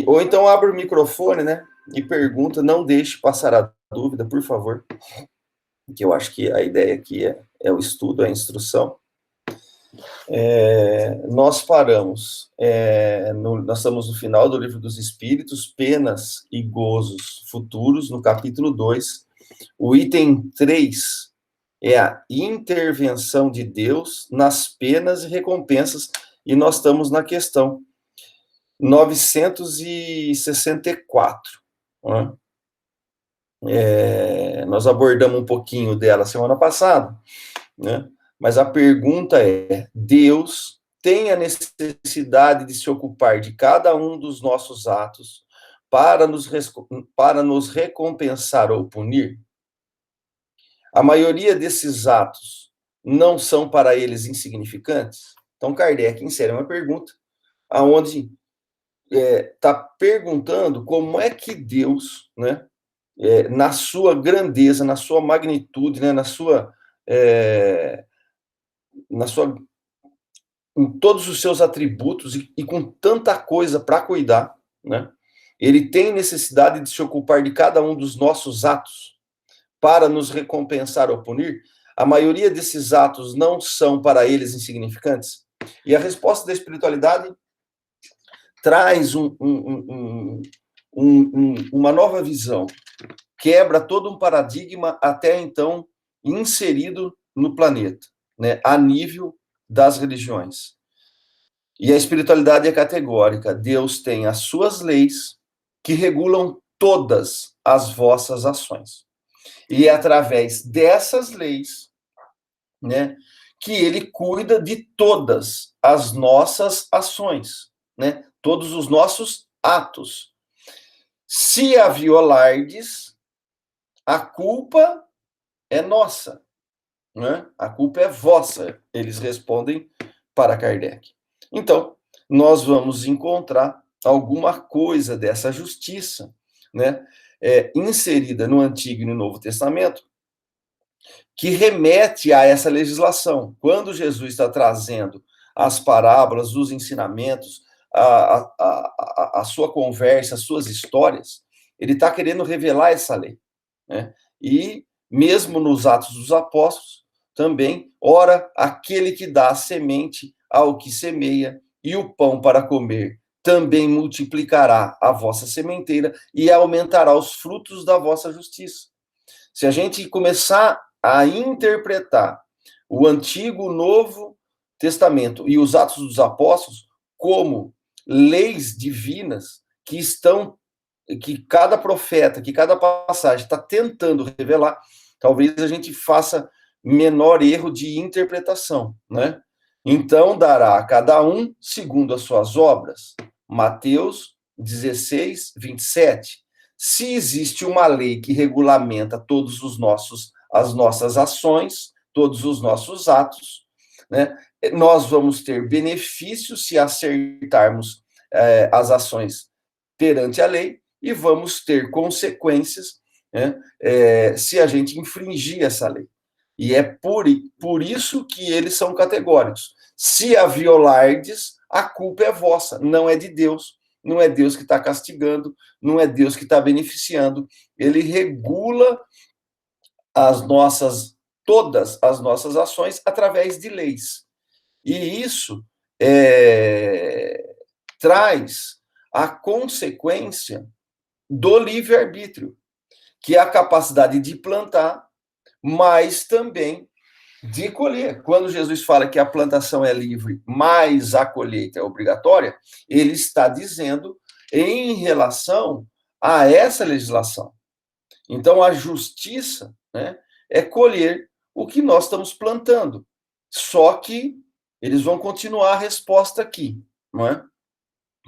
Ou então abre o microfone, né? E pergunta, não deixe passar a dúvida, por favor. Que eu acho que a ideia aqui é o estudo, a instrução. Nós paramos, nós estamos no final do Livro dos Espíritos, Penas e Gozos Futuros, no capítulo 2. O item 3 é a intervenção de Deus nas penas e recompensas, e nós estamos na questão 964. Né? Nós abordamos um pouquinho dela semana passada, né? Mas a pergunta é: Deus tem a necessidade de se ocupar de cada um dos nossos atos para nos recompensar ou punir? A maioria desses atos não são para eles insignificantes? Então, Kardec insere uma pergunta, onde está perguntando como é que Deus, né, na sua grandeza, na sua magnitude, né, em todos os seus atributos e com tanta coisa para cuidar, né, ele tem necessidade de se ocupar de cada um dos nossos atos para nos recompensar ou punir? A maioria desses atos não são para eles insignificantes? E a resposta da espiritualidade traz uma nova visão, quebra todo um paradigma até então inserido no planeta, né, a nível das religiões. E a espiritualidade é categórica. Deus tem as suas leis que regulam todas as vossas ações. E é através dessas leis, né, que ele cuida de todas as nossas ações, né, todos os nossos atos. Se a violardes, a culpa é nossa, né? A culpa é vossa, eles respondem para Kardec. Então, nós vamos encontrar alguma coisa dessa justiça, né, inserida no Antigo e no Novo Testamento, que remete a essa legislação. Quando Jesus está trazendo as parábolas, os ensinamentos, a sua conversa, as suas histórias, ele está querendo revelar essa lei, né? E mesmo nos Atos dos Apóstolos, também, ora, aquele que dá a semente ao que semeia e o pão para comer, também multiplicará a vossa sementeira e aumentará os frutos da vossa justiça. Se a gente começar a interpretar o Antigo, o Novo Testamento e os Atos dos Apóstolos como leis divinas que cada profeta, que cada passagem está tentando revelar, talvez a gente faça menor erro de interpretação, né? Então, dará a cada um segundo as suas obras. Mateus 16, 27. Se existe uma lei que regulamenta as nossas ações, todos os nossos atos, né, nós vamos ter benefícios se acertarmos as ações perante a lei e vamos ter consequências, né, se a gente infringir essa lei. E é por isso que eles são categóricos. Se a violardes, a culpa é vossa, não é de Deus. Não é Deus que está castigando, não é Deus que está beneficiando. Ele regula todas as nossas ações através de leis. E isso traz a consequência do livre-arbítrio, que é a capacidade de plantar, mas também de colher. Quando Jesus fala que a plantação é livre, mas a colheita é obrigatória, ele está dizendo em relação a essa legislação. Então, a justiça, né, é colher o que nós estamos plantando. Só que eles vão continuar a resposta aqui, não é?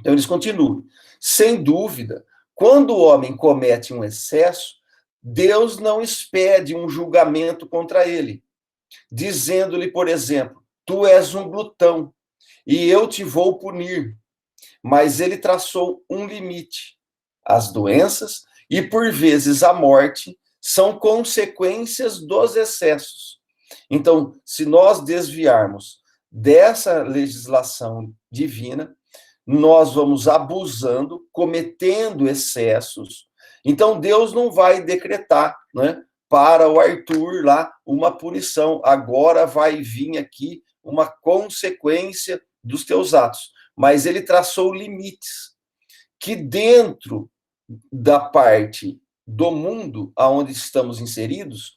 Então, eles continuam. Sem dúvida, quando o homem comete um excesso, Deus não expede um julgamento contra ele, dizendo-lhe, por exemplo, tu és um glutão e eu te vou punir. Mas ele traçou um limite. As doenças e, por vezes, a morte são consequências dos excessos. Então, se nós desviarmos dessa legislação divina, nós vamos abusando, cometendo excessos. Então, Deus não vai decretar, né, para o Arthur lá uma punição. Agora vai vir aqui uma consequência dos teus atos. Mas ele traçou limites que dentro da parte do mundo aonde estamos inseridos,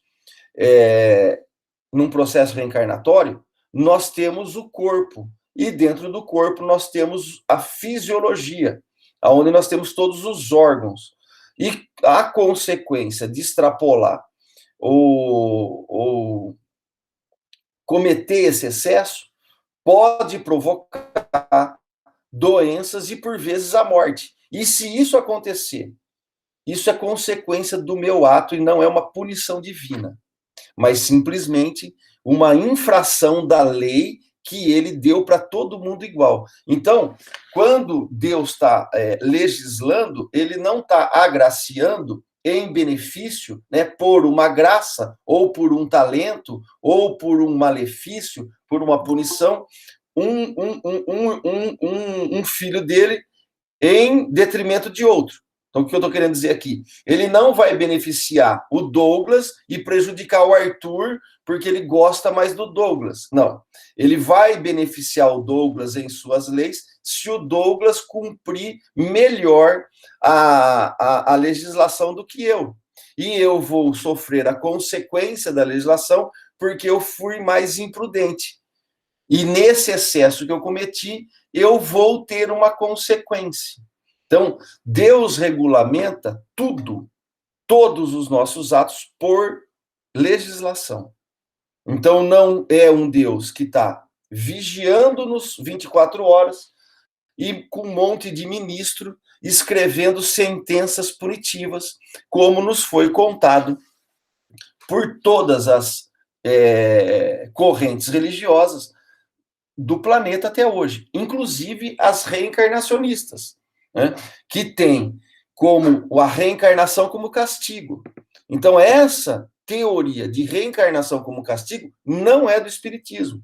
num processo reencarnatório, nós temos o corpo. E dentro do corpo nós temos a fisiologia, onde nós temos todos os órgãos. E a consequência de extrapolar ou cometer esse excesso pode provocar doenças e, por vezes, a morte. E se isso acontecer, isso é consequência do meu ato e não é uma punição divina, mas simplesmente uma infração da lei que ele deu para todo mundo igual. Então, quando Deus está legislando, ele não está agraciando em benefício, né, por uma graça, ou por um talento, ou por um malefício, por uma punição, um filho dele em detrimento de outro. Então, o que eu estou querendo dizer aqui? Ele não vai beneficiar o Douglas e prejudicar o Arthur porque ele gosta mais do Douglas. Não. Ele vai beneficiar o Douglas em suas leis se o Douglas cumprir melhor a legislação do que eu. E eu vou sofrer a consequência da legislação porque eu fui mais imprudente. E nesse excesso que eu cometi, eu vou ter uma consequência. Então, Deus regulamenta tudo, todos os nossos atos por legislação. Então, não é um Deus que está vigiando-nos 24 horas e com um monte de ministro escrevendo sentenças punitivas, como nos foi contado por todas as correntes religiosas do planeta até hoje, inclusive as reencarnacionistas, né, que tem como a reencarnação como castigo. Então, essa teoria de reencarnação como castigo não é do Espiritismo.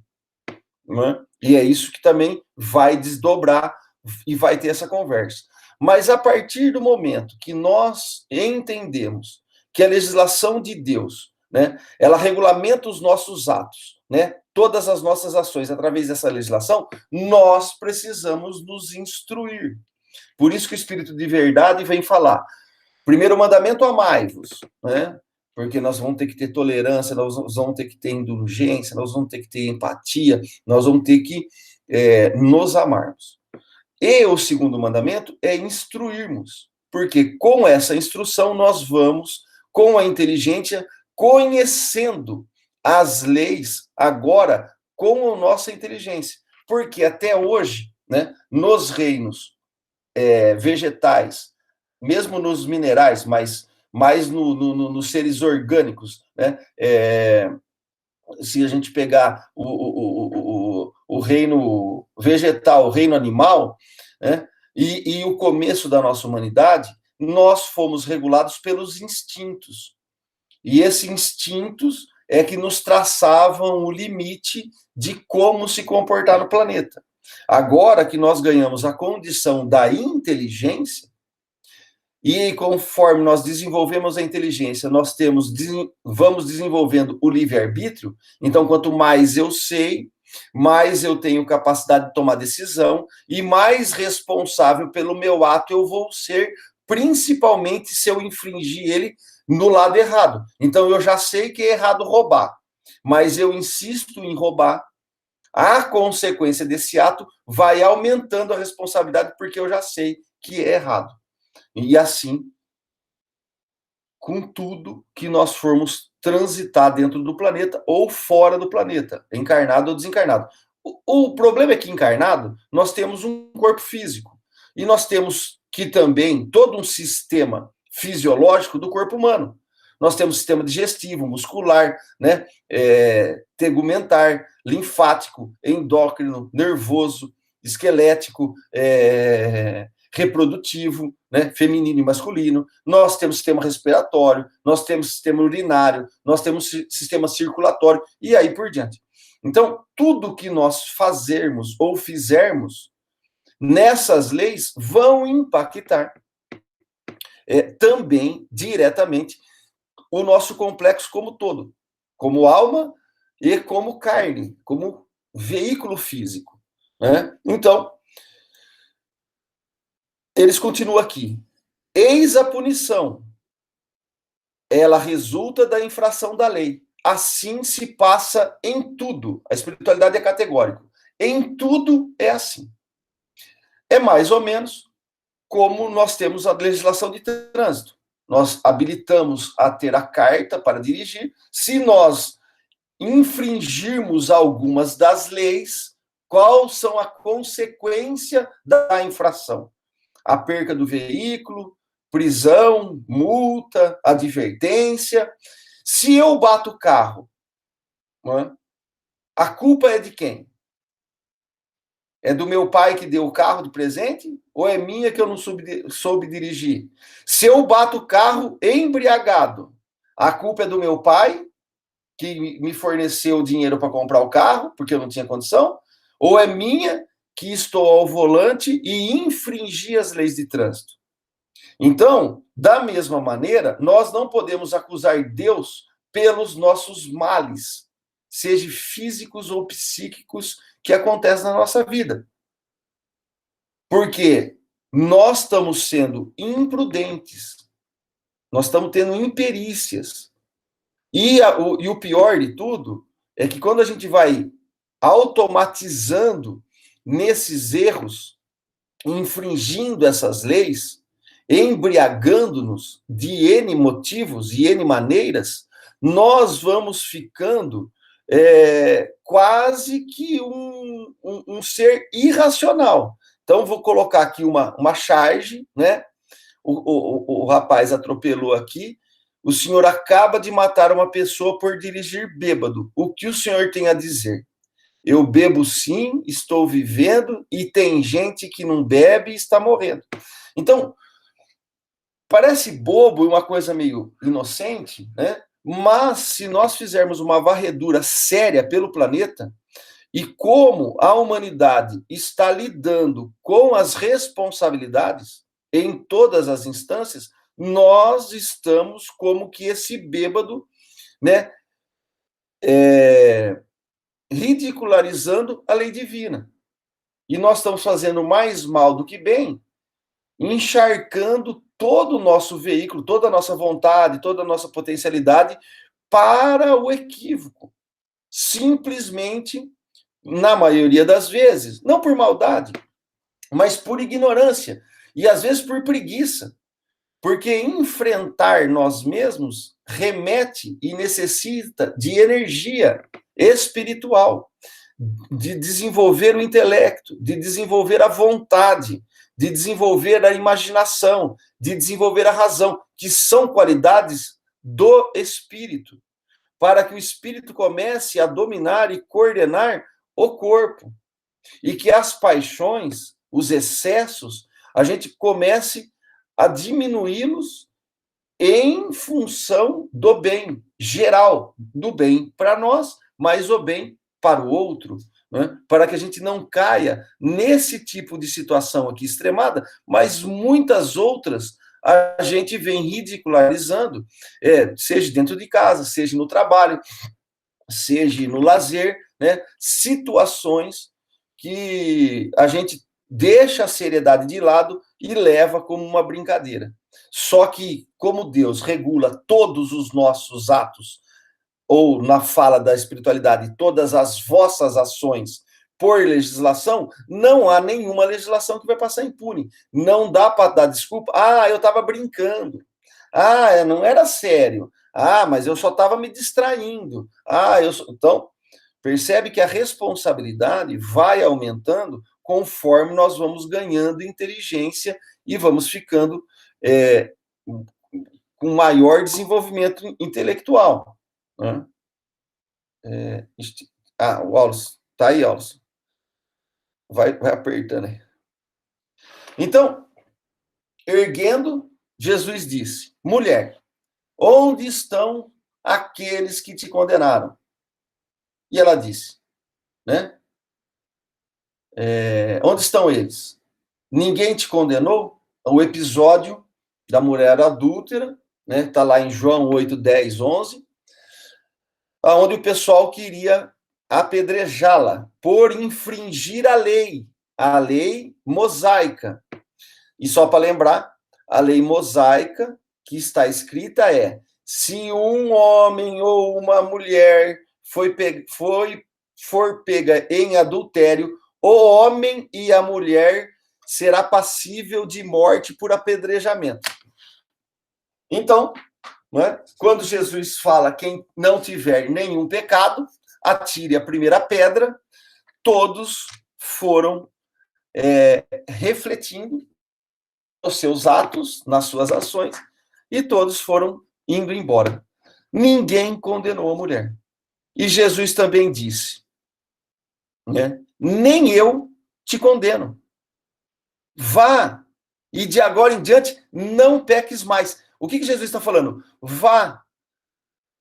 Né? E é isso que também vai desdobrar e vai ter essa conversa. Mas a partir do momento que nós entendemos que a legislação de Deus, né, ela regulamenta os nossos atos, né, todas as nossas ações através dessa legislação, nós precisamos nos instruir. Por isso que o Espírito de Verdade vem falar, primeiro mandamento, amai-vos, né? Porque nós vamos ter que ter tolerância, nós vamos ter que ter indulgência, nós vamos ter que ter empatia, nós vamos ter que nos amarmos. E o segundo mandamento é instruirmos, porque com essa instrução nós vamos, com a inteligência, conhecendo as leis agora com a nossa inteligência. Porque até hoje, né, nos reinos vegetais, mesmo nos minerais, mas mais nos seres orgânicos, né, se a gente pegar o reino vegetal, o reino animal, né, e o começo da nossa humanidade, nós fomos regulados pelos instintos. E esses instintos é que nos traçavam o limite de como se comportar no planeta. Agora que nós ganhamos a condição da inteligência, e conforme nós desenvolvemos a inteligência, nós vamos desenvolvendo o livre-arbítrio. Então, quanto mais eu sei, mais eu tenho capacidade de tomar decisão e mais responsável pelo meu ato eu vou ser, principalmente se eu infringir ele no lado errado. Então, eu já sei que é errado roubar, mas eu insisto em roubar. A consequência desse ato vai aumentando a responsabilidade porque eu já sei que é errado. E assim, com tudo que nós formos transitar dentro do planeta ou fora do planeta, encarnado ou desencarnado. O problema é que encarnado, nós temos um corpo físico. E nós temos que também todo um sistema fisiológico do corpo humano. Nós temos sistema digestivo, muscular, né, tegumentar, linfático, endócrino, nervoso, esquelético, reprodutivo, né, feminino e masculino, nós temos sistema respiratório, nós temos sistema urinário, nós temos sistema circulatório, e aí por diante. Então, tudo que nós fazermos ou fizermos nessas leis vão impactar também diretamente o nosso complexo como todo, como alma e como carne, como veículo físico, né? Então, eles continuam aqui. Eis a punição. Ela resulta da infração da lei. Assim se passa em tudo. A espiritualidade é categórica. Em tudo é assim. É mais ou menos como nós temos a legislação de trânsito. Nós habilitamos a ter a carta para dirigir. Se nós infringirmos algumas das leis, qual são a consequência da infração? A perca do veículo, prisão, multa, advertência. Se eu bato o carro, a culpa é de quem? É do meu pai que deu o carro de presente? Ou é minha que eu não soube dirigir? Se eu bato o carro embriagado, a culpa é do meu pai, que me forneceu o dinheiro para comprar o carro, porque eu não tinha condição? Ou é minha, que estou ao volante e infringi as leis de trânsito? Então, da mesma maneira, nós não podemos acusar Deus pelos nossos males, seja físicos ou psíquicos, que acontecem na nossa vida. Porque nós estamos sendo imprudentes, nós estamos tendo imperícias. E o pior de tudo é que quando a gente vai automatizando nesses erros, infringindo essas leis, embriagando-nos de N motivos e N maneiras, nós vamos ficando quase que um ser irracional. Então, vou colocar aqui uma charge, né? O rapaz atropelou aqui. O senhor acaba de matar uma pessoa por dirigir bêbado. O que o senhor tem a dizer? Eu bebo sim, estou vivendo, e tem gente que não bebe e está morrendo. Então, parece bobo e uma coisa meio inocente, né? Mas se nós fizermos uma varredura séria pelo planeta, e como a humanidade está lidando com as responsabilidades em todas as instâncias, nós estamos como que esse bêbado, né? Ridicularizando a lei divina. E nós estamos fazendo mais mal do que bem, encharcando todo o nosso veículo, toda a nossa vontade, toda a nossa potencialidade para o equívoco. Simplesmente, na maioria das vezes, não por maldade, mas por ignorância e às vezes por preguiça. Porque enfrentar nós mesmos remete e necessita de energia espiritual, de desenvolver o intelecto, de desenvolver a vontade, de desenvolver a imaginação, de desenvolver a razão, que são qualidades do espírito, para que o espírito comece a dominar e coordenar o corpo, e que as paixões, os excessos, a gente comece a diminuí-los em função do bem geral, do bem para nós, mas o bem para o outro, né? Para que a gente não caia nesse tipo de situação aqui extremada, mas muitas outras a gente vem ridicularizando, seja dentro de casa, seja no trabalho, seja no lazer, né? Situações que a gente deixa a seriedade de lado e leva como uma brincadeira. Só que, como Deus regula todos os nossos atos, ou na fala da espiritualidade, todas as vossas ações por legislação, não há nenhuma legislação que vai passar impune. Não dá para dar desculpa. Eu estava brincando. Não era sério. Mas eu só estava me distraindo. Então, percebe que a responsabilidade vai aumentando conforme nós vamos ganhando inteligência e vamos ficando com maior desenvolvimento intelectual. Né? O Aulos, tá aí, Aulos. Vai apertando aí. Então, erguendo, Jesus disse: mulher, onde estão aqueles que te condenaram? E ela disse, né? Onde estão eles? Ninguém te condenou? O episódio da mulher adúltera, né? Está lá em João 8, 10, 11, onde o pessoal queria apedrejá-la por infringir a lei mosaica. E só para lembrar, a lei mosaica que está escrita é: se um homem ou uma mulher for pega em adultério, o homem e a mulher será passível de morte por apedrejamento. Então, né, quando Jesus fala quem não tiver nenhum pecado, atire a primeira pedra, todos foram refletindo os seus atos, nas suas ações, e todos foram indo embora. Ninguém condenou a mulher. E Jesus também disse, né, nem eu te condeno. Vá, e de agora em diante não peques mais. O que Jesus está falando? Vá,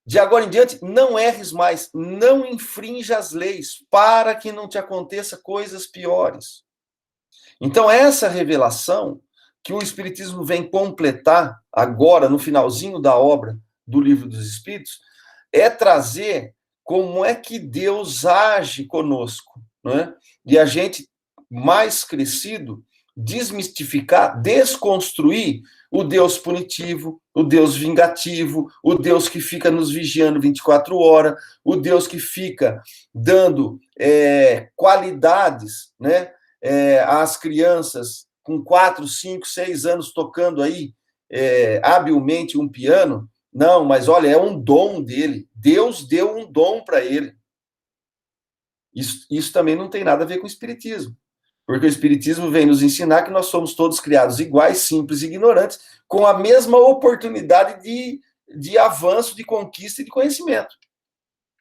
de agora em diante não erres mais, não infrinja as leis, para que não te aconteça coisas piores. Então, essa revelação que o Espiritismo vem completar agora, no finalzinho da obra do Livro dos Espíritos, é trazer como é que Deus age conosco, né? E a gente, mais crescido, desmistificar, desconstruir o Deus punitivo, o Deus vingativo, o Deus que fica nos vigiando 24 horas, o Deus que fica dando qualidades, né, às crianças com 4, 5, 6 anos tocando aí habilmente um piano. Não, mas olha, é um dom dele. Deus deu um dom para ele. Isso também não tem nada a ver com o Espiritismo. Porque o Espiritismo vem nos ensinar que nós somos todos criados iguais, simples e ignorantes, com a mesma oportunidade de avanço, de conquista e de conhecimento.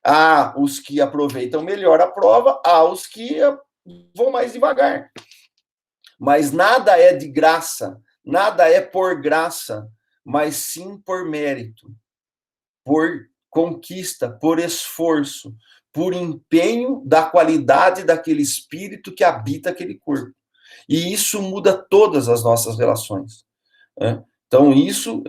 Há os que aproveitam melhor a prova, há os que vão mais devagar. Mas nada é de graça, nada é por graça, mas sim por mérito, por conquista, por esforço, por empenho da qualidade daquele espírito que habita aquele corpo. E isso muda todas as nossas relações, né? Então, isso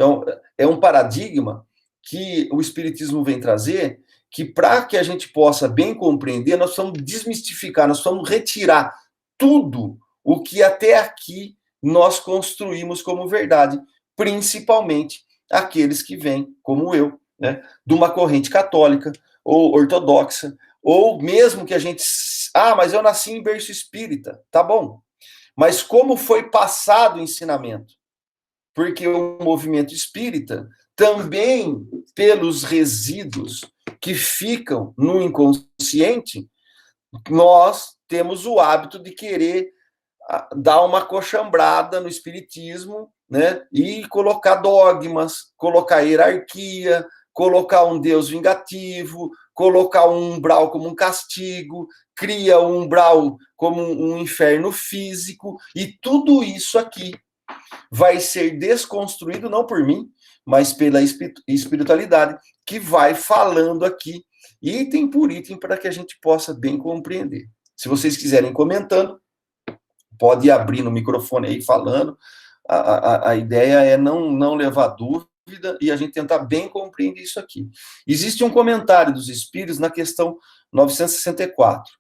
é um paradigma que o Espiritismo vem trazer, que para que a gente possa bem compreender, nós precisamos desmistificar, nós precisamos retirar tudo o que até aqui nós construímos como verdade, principalmente aqueles que vêm, como eu, né, de uma corrente católica ou ortodoxa, ou mesmo que a gente... Ah, mas eu nasci em berço espírita. Tá bom. Mas como foi passado o ensinamento? Porque o movimento espírita, também pelos resíduos que ficam no inconsciente, nós temos o hábito de querer dar uma coxambrada no espiritismo, né? E colocar dogmas, colocar hierarquia, colocar um Deus vingativo, colocar um umbral como um castigo, cria um umbral como um inferno físico, e tudo isso aqui vai ser desconstruído não por mim, mas pela espiritualidade, que vai falando aqui, item por item, para que a gente possa bem compreender. Se vocês quiserem comentando, pode abrir no microfone aí falando. A ideia é não levar dúvida e a gente tentar bem compreender isso aqui. Existe um comentário dos Espíritos na questão 964.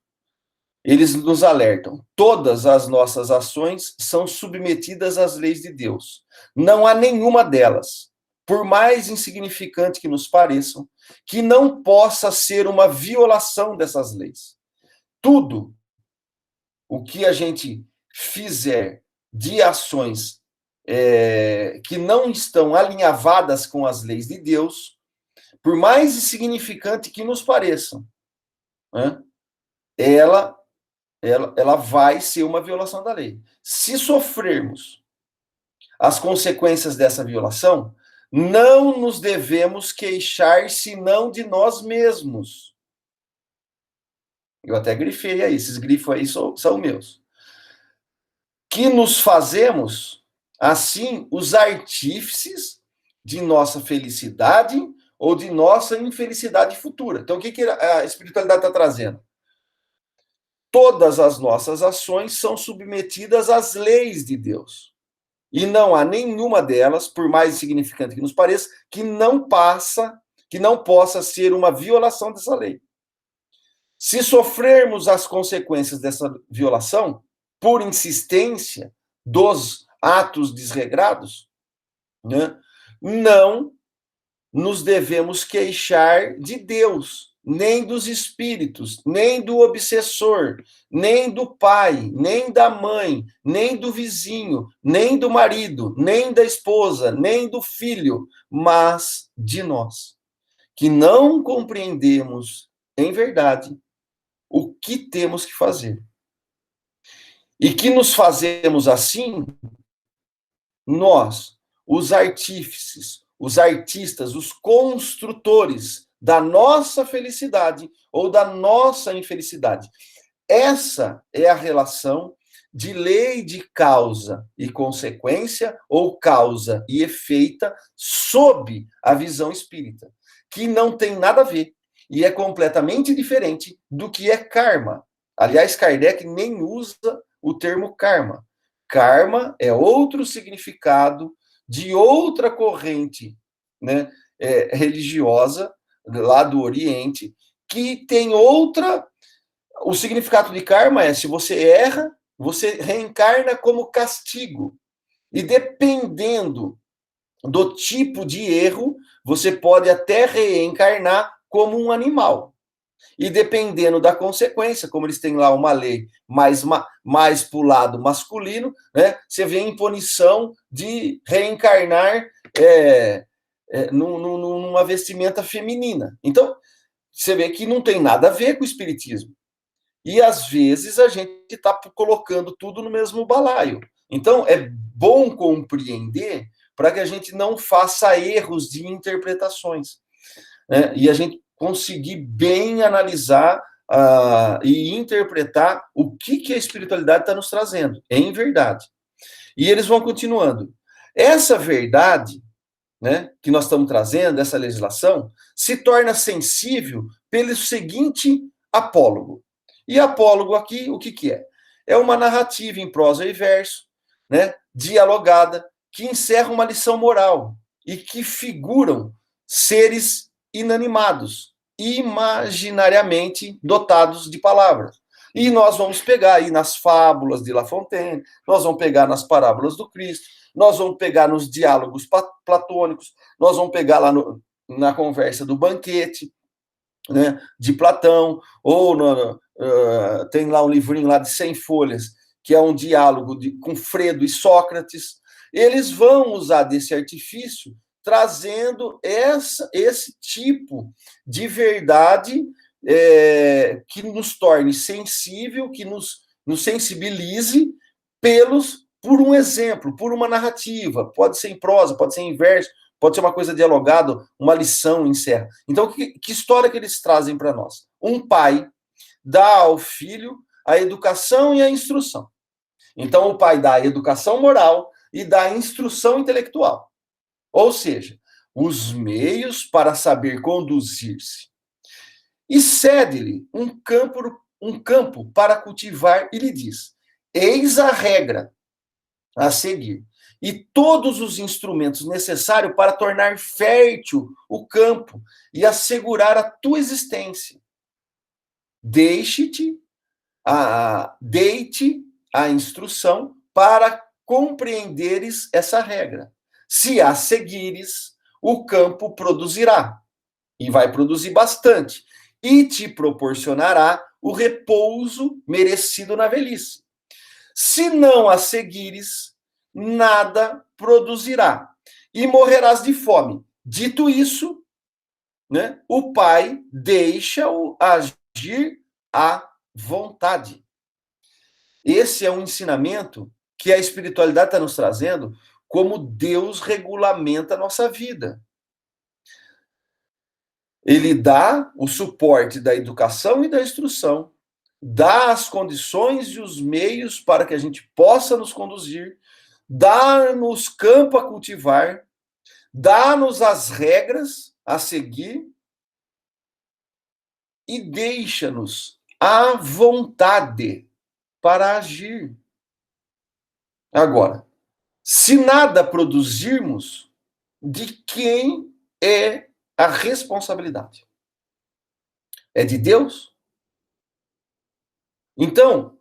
Eles nos alertam: todas as nossas ações são submetidas às leis de Deus. Não há nenhuma delas, por mais insignificante que nos pareçam, que não possa ser uma violação dessas leis. Tudo o que a gente fizer de ações que não estão alinhavadas com as leis de Deus, por mais insignificante que nos pareçam, né, ela vai ser uma violação da lei. Se sofrermos as consequências dessa violação, não nos devemos queixar senão de nós mesmos. Eu até grifei aí, esses grifos aí são meus. Que nos fazemos, assim, os artífices de nossa felicidade ou de nossa infelicidade futura. Então, o que a espiritualidade está trazendo? todas as nossas ações são submetidas às leis de Deus. E não há nenhuma delas, por mais insignificante que nos pareça, que não possa ser uma violação dessa lei. Se sofrermos as consequências dessa violação, por insistência dos atos desregrados, né, não nos devemos queixar de Deus, nem dos espíritos, nem do obsessor, nem do pai, nem da mãe, nem do vizinho, nem do marido, nem da esposa, nem do filho, mas de nós, que não compreendemos em verdade o que temos que fazer. E que nos fazemos assim, nós, os artífices, os artistas, os construtores da nossa felicidade ou da nossa infelicidade. Essa é a relação de lei de causa e consequência, ou causa e efeito, sob a visão espírita, que não tem nada a ver e é completamente diferente do que é karma. Aliás, Kardec nem usa o termo karma. Karma é outro significado de outra corrente, né, religiosa, lá do Oriente, que tem outra. O significado de karma é: se você erra, você reencarna como castigo. E dependendo do tipo de erro, você pode até reencarnar como um animal. E dependendo da consequência, como eles têm lá uma lei mais para o lado masculino, né, você vê em punição de reencarnar numa vestimenta feminina. Então, você vê que não tem nada a ver com o espiritismo. E, às vezes, a gente está colocando tudo no mesmo balaio. Então, é bom compreender para que a gente não faça erros de interpretações, né? E a gente conseguir bem analisar e interpretar o que a espiritualidade está nos trazendo, em verdade. E eles vão continuando. Essa verdade, né, que nós estamos trazendo, essa legislação, se torna sensível pelo seguinte apólogo. E apólogo aqui, o que é? É uma narrativa em prosa e verso, né, dialogada, que encerra uma lição moral e que figuram seres inanimados, imaginariamente dotados de palavras. E nós vamos pegar aí nas fábulas de La Fontaine, nós vamos pegar nas parábolas do Cristo, nós vamos pegar nos diálogos platônicos, nós vamos pegar lá na conversa do banquete, né, de Platão, ou tem lá um livrinho lá de 100 folhas, que é um diálogo com Fredo e Sócrates. Eles vão usar desse artifício, trazendo esse tipo de verdade que nos torne sensível, que nos sensibilize por um exemplo, por uma narrativa. Pode ser em prosa, pode ser em verso, pode ser uma coisa dialogada, uma lição encerra. Então, que história que eles trazem para nós? Um pai dá ao filho a educação e a instrução. Então, o pai dá a educação moral e dá a instrução intelectual. Ou seja, os meios para saber conduzir-se. E cede-lhe um campo para cultivar e lhe diz: eis a regra a seguir e todos os instrumentos necessários para tornar fértil o campo e assegurar a tua existência. Deite a instrução para compreenderes essa regra. Se a seguires, o campo produzirá, e vai produzir bastante, e te proporcionará o repouso merecido na velhice. Se não a seguires, nada produzirá, e morrerás de fome. Dito isso, né, o pai deixa-o agir à vontade. Esse é um ensinamento que a espiritualidade está nos trazendo, como Deus regulamenta a nossa vida. Ele dá o suporte da educação e da instrução, dá as condições e os meios para que a gente possa nos conduzir, dá-nos campo a cultivar, dá-nos as regras a seguir e deixa-nos a vontade para agir. Agora, se nada produzirmos, de quem é a responsabilidade? É de Deus? Então,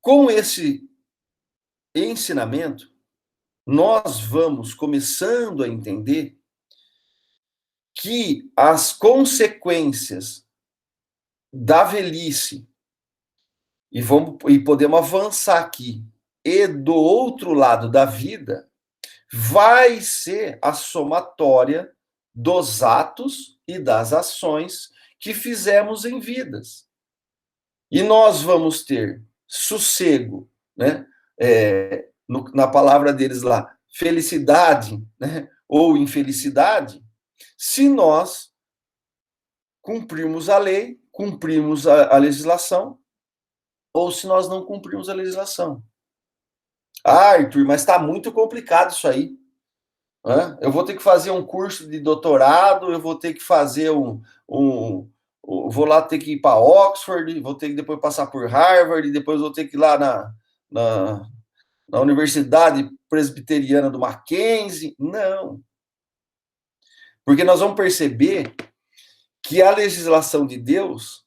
com esse ensinamento, nós vamos começando a entender que as consequências da velhice, e podemos avançar aqui, e do outro lado da vida, vai ser a somatória dos atos e das ações que fizemos em vidas. E nós vamos ter sossego, né? Na palavra deles lá, felicidade, né? Ou infelicidade, se nós cumprirmos a lei, cumprirmos a legislação, ou se nós não cumprirmos a legislação. Ah, Arthur, mas está muito complicado isso aí. Eu vou ter que fazer um curso de doutorado, eu vou ter que fazer vou lá ter que ir para Oxford, vou ter que depois passar por Harvard, depois vou ter que ir lá na Universidade Presbiteriana do Mackenzie. Não. Porque nós vamos perceber que a legislação de Deus,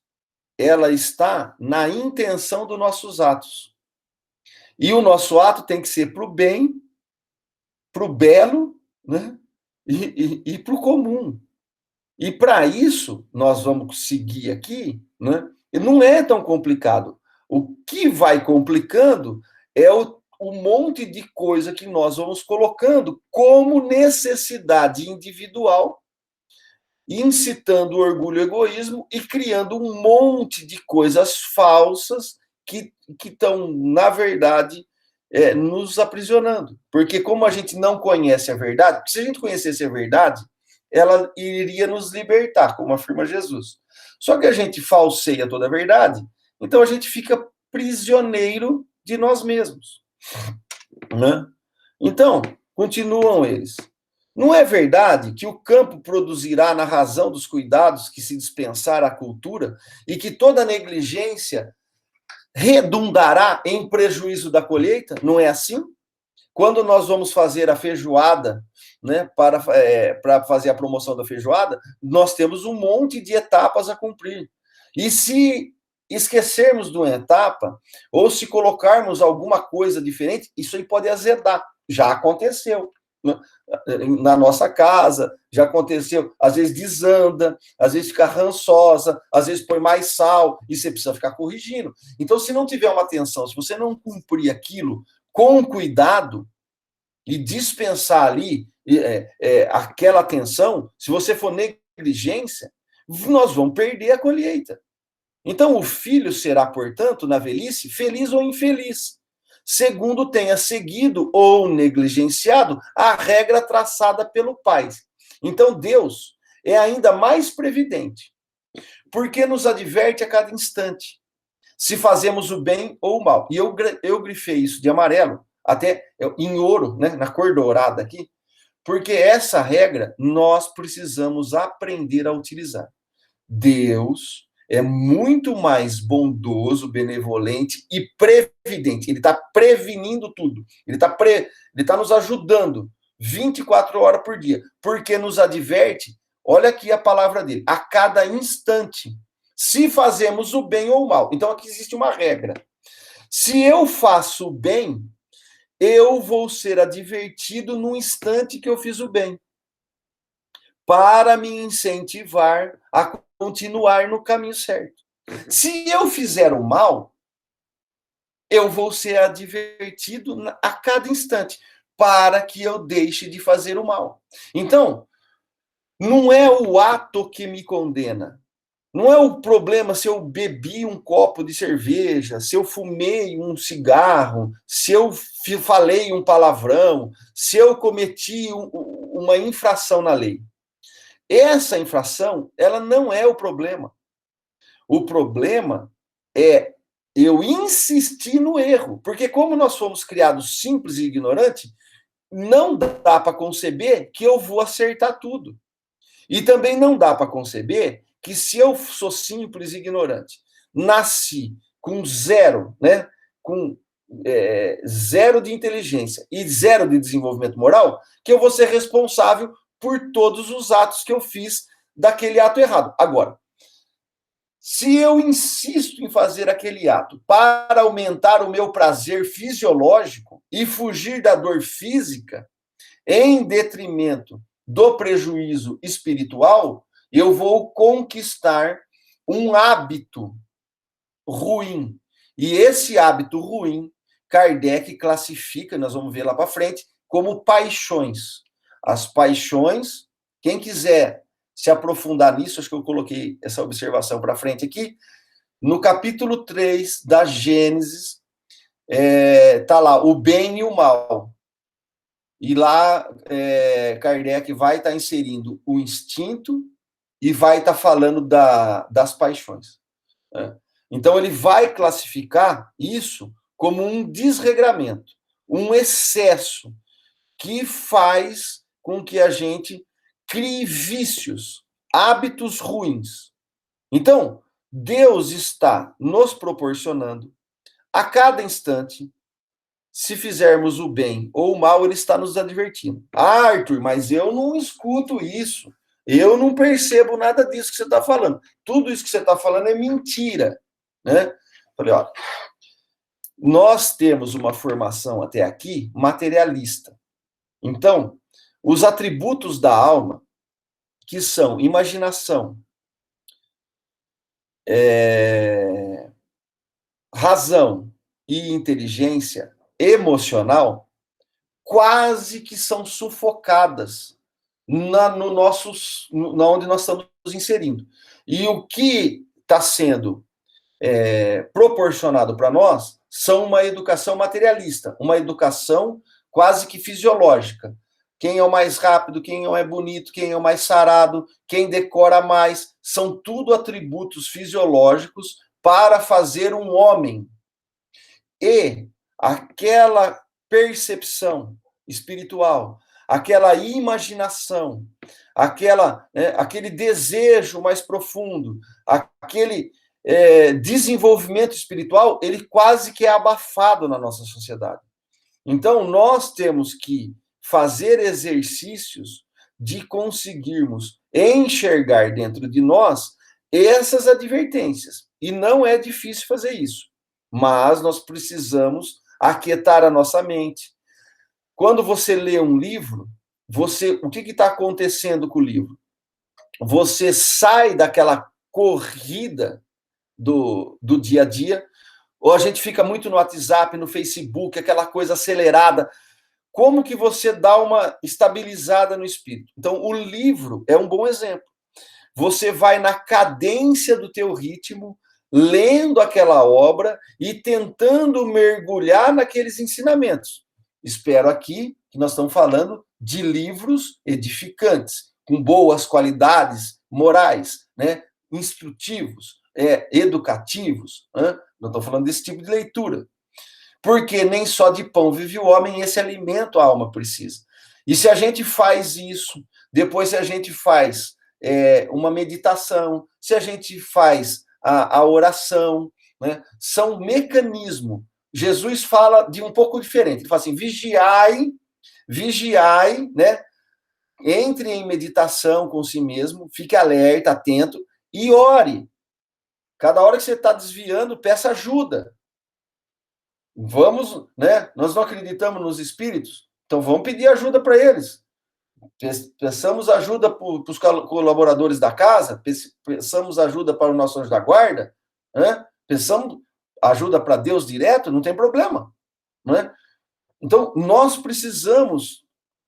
ela está na intenção dos nossos atos. E o nosso ato tem que ser para o bem, para o belo, né? E para o comum. E para isso, nós vamos seguir aqui, né? E não é tão complicado. O que vai complicando é o monte de coisa que nós vamos colocando como necessidade individual, incitando o orgulho e o egoísmo e criando um monte de coisas falsas que estão, na verdade, nos aprisionando. Porque como a gente não conhece a verdade, se a gente conhecesse a verdade, ela iria nos libertar, como afirma Jesus. Só que a gente falseia toda a verdade, então a gente fica prisioneiro de nós mesmos. Né? Então, continuam eles. Não é verdade que o campo produzirá na razão dos cuidados que se dispensar à cultura e que toda negligência redundará em prejuízo da colheita? Não é assim? Quando nós vamos fazer a feijoada, né, para fazer a promoção da feijoada, nós temos um monte de etapas a cumprir. E se esquecermos de uma etapa, ou se colocarmos alguma coisa diferente, isso aí pode azedar. Já aconteceu na nossa casa, já aconteceu, às vezes desanda, às vezes fica rançosa, às vezes põe mais sal, e você precisa ficar corrigindo. Então, se não tiver uma atenção, se você não cumprir aquilo com cuidado e dispensar ali aquela atenção, se você for negligência, nós vamos perder a colheita. Então, o filho será, portanto, na velhice, feliz ou infeliz, segundo tenha seguido ou negligenciado a regra traçada pelo pai. Então, Deus é ainda mais previdente, porque nos adverte a cada instante se fazemos o bem ou o mal. E eu grifei isso de amarelo, até em ouro, né, na cor dourada aqui, porque essa regra nós precisamos aprender a utilizar. Deus é muito mais bondoso, benevolente e previdente. Ele está prevenindo tudo. Ele está nos ajudando 24 horas por dia, porque nos adverte, olha aqui a palavra dele, a cada instante, se fazemos o bem ou o mal. Então aqui existe uma regra. Se eu faço o bem, eu vou ser advertido no instante que eu fiz o bem, para me incentivar a continuar no caminho certo. Se eu fizer o mal, eu vou ser advertido a cada instante, para que eu deixe de fazer o mal. Então, não é o ato que me condena. Não é o problema se eu bebi um copo de cerveja, se eu fumei um cigarro, se eu falei um palavrão, se eu cometi uma infração na lei. Essa infração, ela não é o problema. O problema é eu insistir no erro. Porque como nós fomos criados simples e ignorantes, não dá para conceber que eu vou acertar tudo. E também não dá para conceber que se eu sou simples e ignorante, nasci com zero, né? Com zero de inteligência e zero de desenvolvimento moral, que eu vou ser responsável por todos os atos que eu fiz daquele ato errado. Agora, se eu insisto em fazer aquele ato para aumentar o meu prazer fisiológico e fugir da dor física, em detrimento do prejuízo espiritual, eu vou conquistar um hábito ruim. E esse hábito ruim, Kardec classifica, nós vamos ver lá para frente, como paixões. As paixões, quem quiser se aprofundar nisso, acho que eu coloquei essa observação para frente aqui, no capítulo 3 da Gênesis, tá lá, o bem e o mal. E lá, Kardec vai estar inserindo o instinto e vai estar falando das paixões. Né? Então, ele vai classificar isso como um desregramento, um excesso que faz com que a gente crie vícios, hábitos ruins. Então, Deus está nos proporcionando, a cada instante, se fizermos o bem ou o mal, ele está nos advertindo. Ah, Arthur, mas eu não escuto isso. Eu não percebo nada disso que você está falando. Tudo isso que você está falando é mentira. Né? Falei, ó, nós temos uma formação até aqui materialista. Então, os atributos da alma, que são imaginação, razão e inteligência emocional, quase que são sufocadas no na onde nós estamos inserindo. E o que está sendo proporcionado para nós são uma educação materialista, uma educação quase que fisiológica. Quem é o mais rápido, quem é bonito, quem é o mais sarado, quem decora mais, são tudo atributos fisiológicos para fazer um homem. E aquela percepção espiritual, aquela imaginação, aquele desejo mais profundo, aquele desenvolvimento espiritual, ele quase que é abafado na nossa sociedade. Então, nós temos que fazer exercícios de conseguirmos enxergar dentro de nós essas advertências. E não é difícil fazer isso, mas nós precisamos aquietar a nossa mente. Quando você lê um livro, o que está acontecendo com o livro? Você sai daquela corrida do dia a dia, ou a gente fica muito no WhatsApp, no Facebook, aquela coisa acelerada. Como que você dá uma estabilizada no espírito? Então, o livro é um bom exemplo. Você vai na cadência do teu ritmo, lendo aquela obra e tentando mergulhar naqueles ensinamentos. Espero aqui que nós estamos falando de livros edificantes, com boas qualidades morais, né? Instrutivos, educativos. Né? Não estou falando desse tipo de leitura. Porque nem só de pão vive o homem, esse alimento a alma precisa. E se a gente faz isso, depois se a gente faz uma meditação, se a gente faz a oração, né? São mecanismos. Jesus fala de um pouco diferente. Ele fala assim, vigiai, né? Entre em meditação com si mesmo, fique alerta, atento e ore. Cada hora que você está desviando, peça ajuda. Vamos, né? Nós não acreditamos nos espíritos, então vamos pedir ajuda para eles. Peçamos ajuda para os colaboradores da casa, peçamos ajuda para o nosso anjo da guarda, né? Peçamos ajuda para Deus direto, não tem problema, né? Então, nós precisamos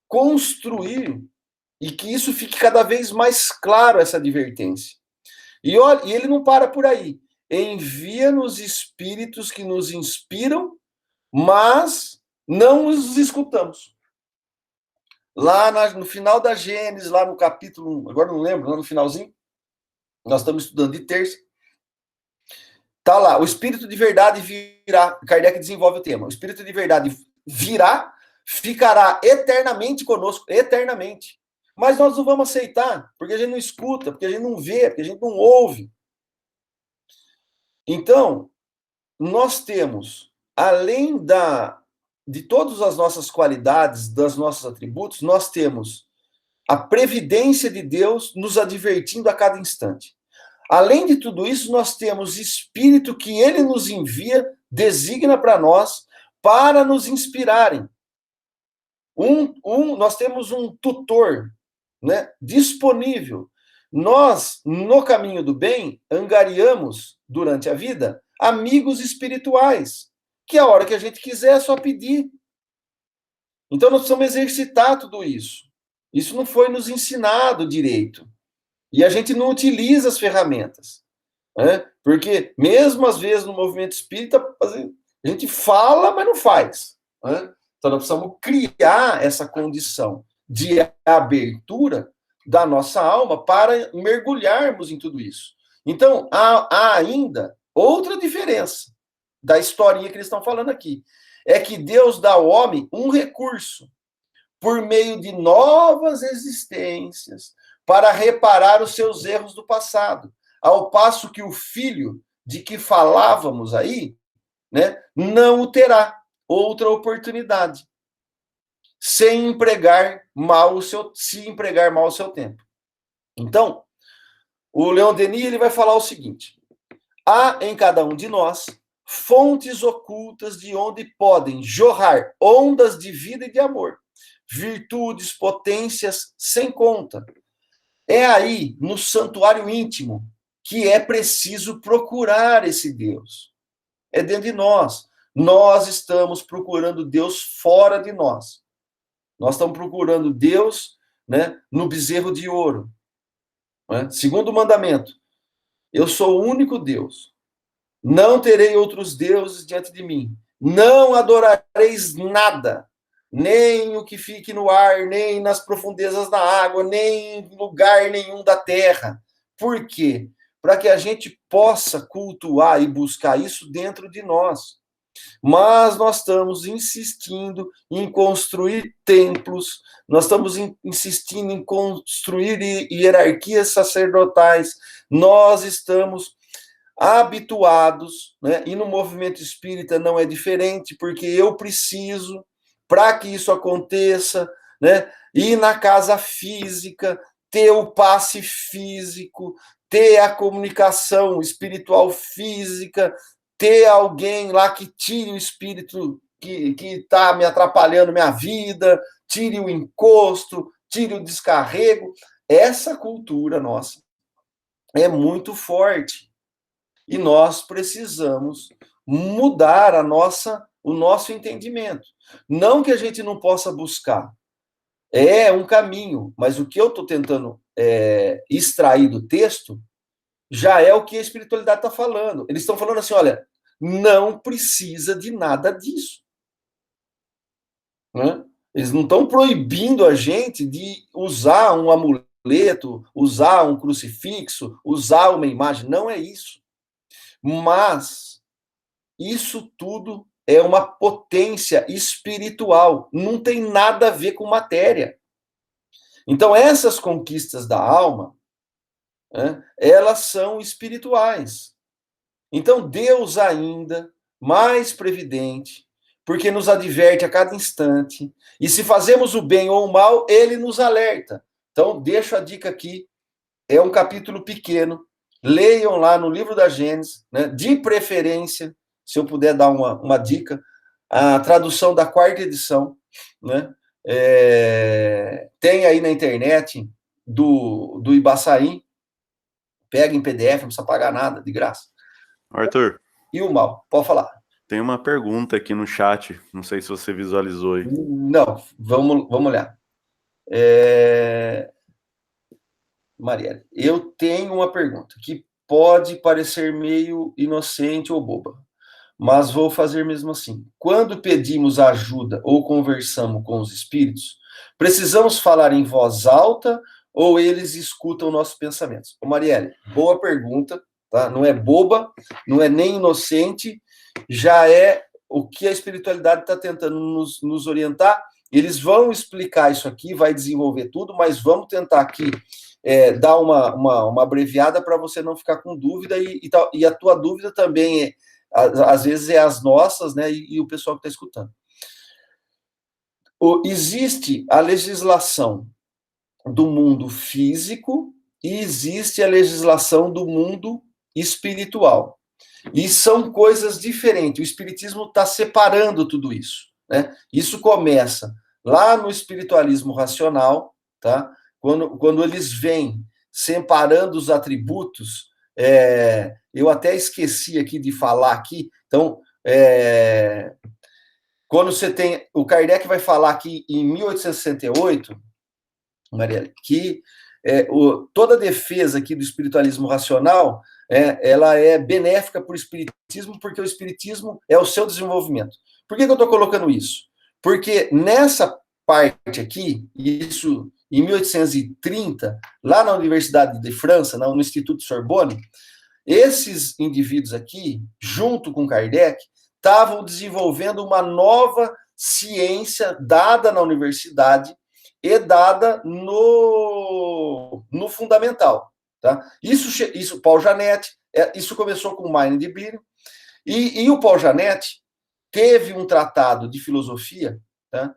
construir e que isso fique cada vez mais claro, essa advertência. E olha, e ele não para por aí. Envia-nos espíritos que nos inspiram, mas não os escutamos. Lá no final da Gênesis, lá no capítulo, agora não lembro, lá no finalzinho, nós estamos estudando de terça, tá lá, o Espírito de verdade virá, Kardec desenvolve o tema, o Espírito de verdade virá, ficará eternamente conosco, eternamente. Mas nós não vamos aceitar, porque a gente não escuta, porque a gente não vê, porque a gente não ouve. Então, nós temos, além de todas as nossas qualidades, dos nossos atributos, nós temos a previdência de Deus nos advertindo a cada instante. Além de tudo isso, nós temos Espírito que Ele nos envia, designa para nós, para nos inspirarem. Nós temos um tutor, né, disponível. Nós, no caminho do bem, angariamos, durante a vida, amigos espirituais, que a hora que a gente quiser é só pedir. Então, nós precisamos exercitar tudo isso. Isso não foi nos ensinado direito. E a gente não utiliza as ferramentas. Né? Porque, mesmo às vezes, no movimento espírita, a gente fala, mas não faz. Né? Então, nós precisamos criar essa condição de abertura da nossa alma para mergulharmos em tudo isso. Então, há ainda outra diferença da historinha que eles estão falando aqui. É que Deus dá ao homem um recurso por meio de novas existências para reparar os seus erros do passado. Ao passo que o filho de que falávamos aí, né, não terá outra oportunidade, sem empregar mal o seu tempo. Então, o Leon Denis ele vai falar o seguinte: há em cada um de nós fontes ocultas de onde podem jorrar ondas de vida e de amor, virtudes, potências sem conta. É aí, no santuário íntimo, que é preciso procurar esse Deus. É dentro de nós. Nós estamos procurando Deus fora de nós. Nós estamos procurando Deus, né, no bezerro de ouro. Né? Segundo mandamento, eu sou o único Deus. Não terei outros deuses diante de mim. Não adorareis nada, nem o que fique no ar, nem nas profundezas da água, nem em lugar nenhum da terra. Por quê? Para que a gente possa cultuar e buscar isso dentro de nós. Mas nós estamos insistindo em construir templos, nós estamos insistindo em construir hierarquias sacerdotais, nós estamos habituados, né? E no movimento espírita não é diferente, porque eu preciso, para que isso aconteça, né, ir na casa física, ter o passe físico, ter a comunicação espiritual física, ter alguém lá que tire o espírito que está me atrapalhando minha vida, tire o encosto, tire o descarrego. Essa cultura nossa é muito forte. E nós precisamos mudar o nosso entendimento. Não que a gente não possa buscar. É um caminho, mas o que eu estou tentando extrair do texto já é o que a espiritualidade está falando. Eles estão falando assim, olha, não precisa de nada disso. Né? Eles não estão proibindo a gente de usar um amuleto, usar um crucifixo, usar uma imagem. Não é isso. Mas isso tudo é uma potência espiritual, não tem nada a ver com matéria. Então, essas conquistas da alma, né, elas são espirituais. Então, Deus ainda mais previdente, porque nos adverte a cada instante, e se fazemos o bem ou o mal, ele nos alerta. Então, deixo a dica aqui, é um capítulo pequeno, leiam lá no livro da Gênesis, né, de preferência, se eu puder dar uma dica, a tradução da 4ª edição, né, tem aí na internet do Ibaçaí, pega em PDF, não precisa pagar nada, de graça. Arthur. E o mal? Pode falar. Tem uma pergunta aqui no chat, não sei se você visualizou aí. Não, vamos olhar. Marielle, eu tenho uma pergunta que pode parecer meio inocente ou boba, mas vou fazer mesmo assim. Quando pedimos ajuda ou conversamos com os espíritos, precisamos falar em voz alta ou eles escutam nossos pensamentos? Ô Marielle, boa pergunta, tá? Não é boba, não é nem inocente, já é o que a espiritualidade está tentando nos orientar eles vão explicar isso aqui, vai desenvolver tudo, mas vamos tentar aqui dar uma abreviada para você não ficar com dúvida, e a tua dúvida também, às vezes, é as nossas, né, e o pessoal que está escutando. Existe a legislação do mundo físico e existe a legislação do mundo espiritual. E são coisas diferentes. O espiritismo está separando tudo isso, né? Isso começa lá no espiritualismo racional, tá? Quando eles vêm separando os atributos, eu até esqueci aqui de falar aqui, então, quando você tem, o Kardec vai falar aqui em 1868, Marielle, que toda a defesa aqui do espiritualismo racional, ela é benéfica para o espiritismo, porque o espiritismo é o seu desenvolvimento. Por que eu estou colocando isso? Porque nessa parte aqui, isso em 1830, lá na Universidade de França, no Instituto Sorbonne, esses indivíduos aqui, junto com Kardec, estavam desenvolvendo uma nova ciência dada na universidade e dada no fundamental. Tá? Isso Paul Janet, isso começou com o Mind de Bírio, e o Paul Janet teve um tratado de filosofia, tá?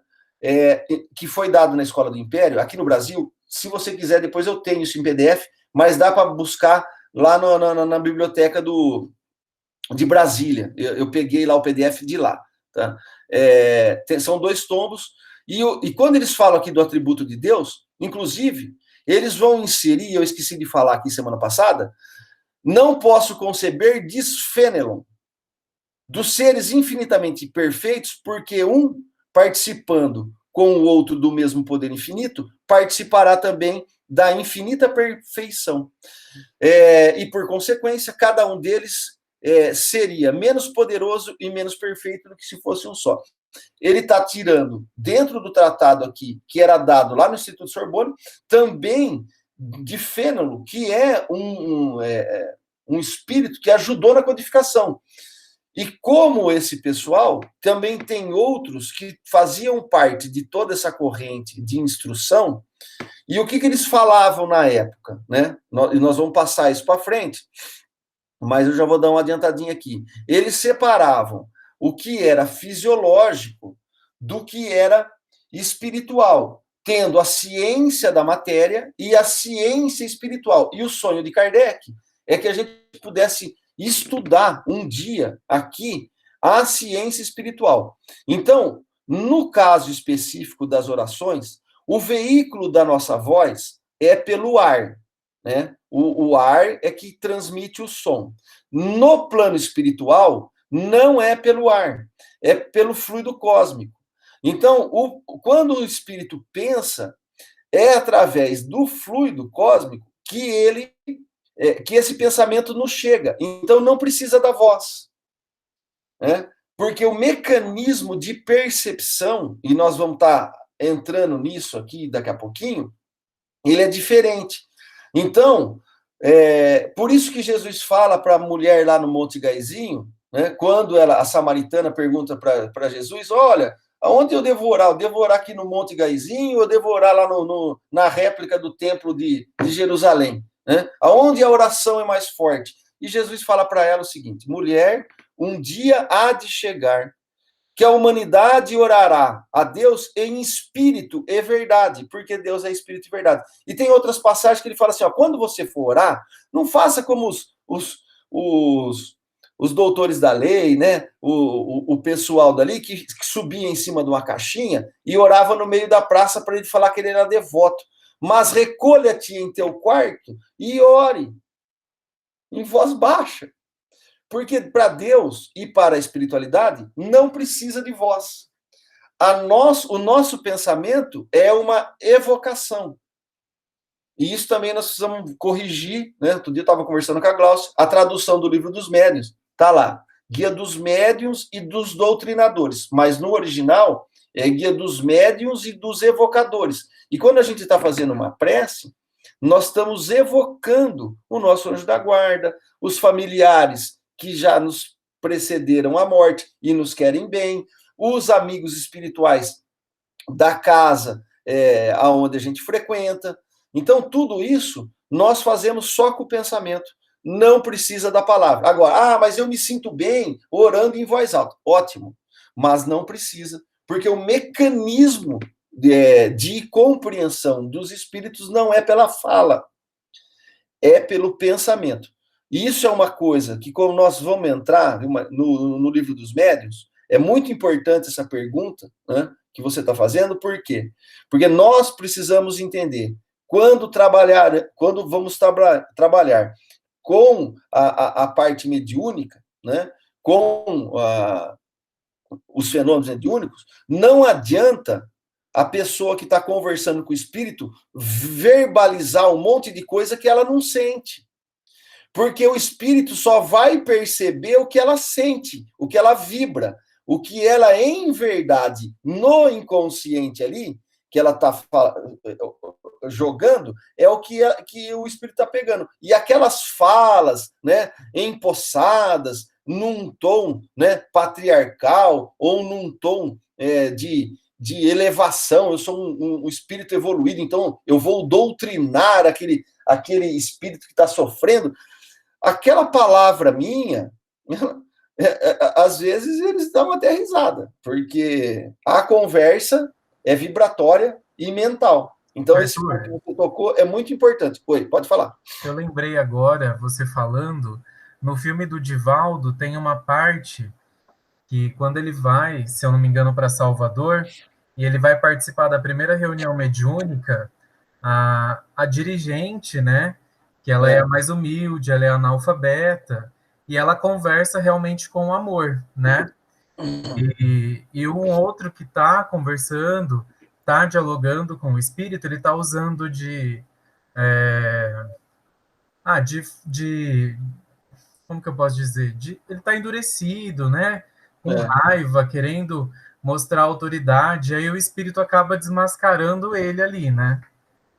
Que foi dado na Escola do Império, aqui no Brasil. Se você quiser, depois eu tenho isso em PDF, mas dá para buscar lá na biblioteca de Brasília. Eu peguei lá o PDF de lá. Tá? São 2 tombos, e quando eles falam aqui do atributo de Deus, inclusive, eles vão inserir, eu esqueci de falar aqui semana passada, não posso conceber disfênelon, dos seres infinitamente perfeitos, porque um, participando com o outro do mesmo poder infinito, participará também da infinita perfeição. E, por consequência, cada um deles seria menos poderoso e menos perfeito do que se fosse um só. Ele está tirando, dentro do tratado aqui, que era dado lá no Instituto Sorbonne, também de Fénelon, que é um espírito que ajudou na codificação. E como esse pessoal, também tem outros que faziam parte de toda essa corrente de instrução. E o que eles falavam na época, né? E nós vamos passar isso para frente, mas eu já vou dar uma adiantadinha aqui. Eles separavam o que era fisiológico do que era espiritual, tendo a ciência da matéria e a ciência espiritual. E o sonho de Kardec é que a gente pudesse estudar um dia aqui a ciência espiritual. Então, no caso específico das orações, o veículo da nossa voz é pelo ar, né? O ar é que transmite o som. No plano espiritual, não é pelo ar, é pelo fluido cósmico. Então, quando o espírito pensa, é através do fluido cósmico que esse pensamento nos chega. Então, não precisa da voz, né? Porque o mecanismo de percepção, e nós vamos estar entrando nisso aqui daqui a pouquinho, ele é diferente. Então, por isso que Jesus fala para a mulher lá no Monte Gaizinho, né, quando a samaritana pergunta para Jesus, olha, aonde eu devo orar? Eu devo orar aqui no Monte Gaizinho ou eu devo orar lá na réplica do templo de Jerusalém? Né? Aonde a oração é mais forte? E Jesus fala para ela o seguinte, mulher, um dia há de chegar que a humanidade orará a Deus em espírito e verdade, porque Deus é espírito e verdade. E tem outras passagens que ele fala assim, ó, quando você for orar, não faça como os doutores da lei, né? O pessoal dali que subia em cima de uma caixinha e orava no meio da praça para ele falar que ele era devoto. Mas recolha-te em teu quarto e ore em voz baixa. Porque para Deus e para a espiritualidade não precisa de voz. O nosso pensamento é uma evocação. E isso também nós precisamos corrigir, né? Outro dia eu estava conversando com a Glaucia, a tradução do Livro dos Médiuns, está lá, Guia dos Médiuns e dos Doutrinadores, mas no original é Guia dos Médiuns e dos Evocadores. E quando a gente está fazendo uma prece, nós estamos evocando o nosso anjo da guarda, os familiares que já nos precederam à morte e nos querem bem, os amigos espirituais da casa aonde a gente frequenta. Então, tudo isso nós fazemos só com o pensamento. Não precisa da palavra. Agora, mas eu me sinto bem orando em voz alta. Ótimo. Mas não precisa. Porque o mecanismo de compreensão dos espíritos não é pela fala, é pelo pensamento. E isso é uma coisa que, quando nós vamos entrar no livro dos médiuns, é muito importante essa pergunta, né, que você está fazendo. Por quê? Porque nós precisamos entender quando vamos trabalhar com a parte mediúnica, né, com os fenômenos mediúnicos, não adianta a pessoa que está conversando com o espírito verbalizar um monte de coisa que ela não sente. Porque o espírito só vai perceber o que ela sente, o que ela vibra, o que ela, em verdade, no inconsciente ali, que ela está jogando, é o que o espírito está pegando. E aquelas falas, né, empossadas, num tom, né, patriarcal, ou num tom de elevação, eu sou um espírito evoluído, então eu vou doutrinar aquele espírito que está sofrendo. Aquela palavra minha, às vezes eles dão até risada, porque a conversa é vibratória e mental. Então, Arthur, esse ponto que você tocou é muito importante. Oi, pode falar. Eu lembrei agora, você falando, no filme do Divaldo tem uma parte que, quando ele vai, se eu não me engano, para Salvador, e ele vai participar da primeira reunião mediúnica, a dirigente, né, que ela é a mais humilde, ela é analfabeta, e ela conversa realmente com o amor, né? E um outro que está conversando, está dialogando com o espírito, ele está usando de como que eu posso dizer? Ele está endurecido, né? Com raiva, querendo mostrar autoridade, aí o espírito acaba desmascarando ele ali, né?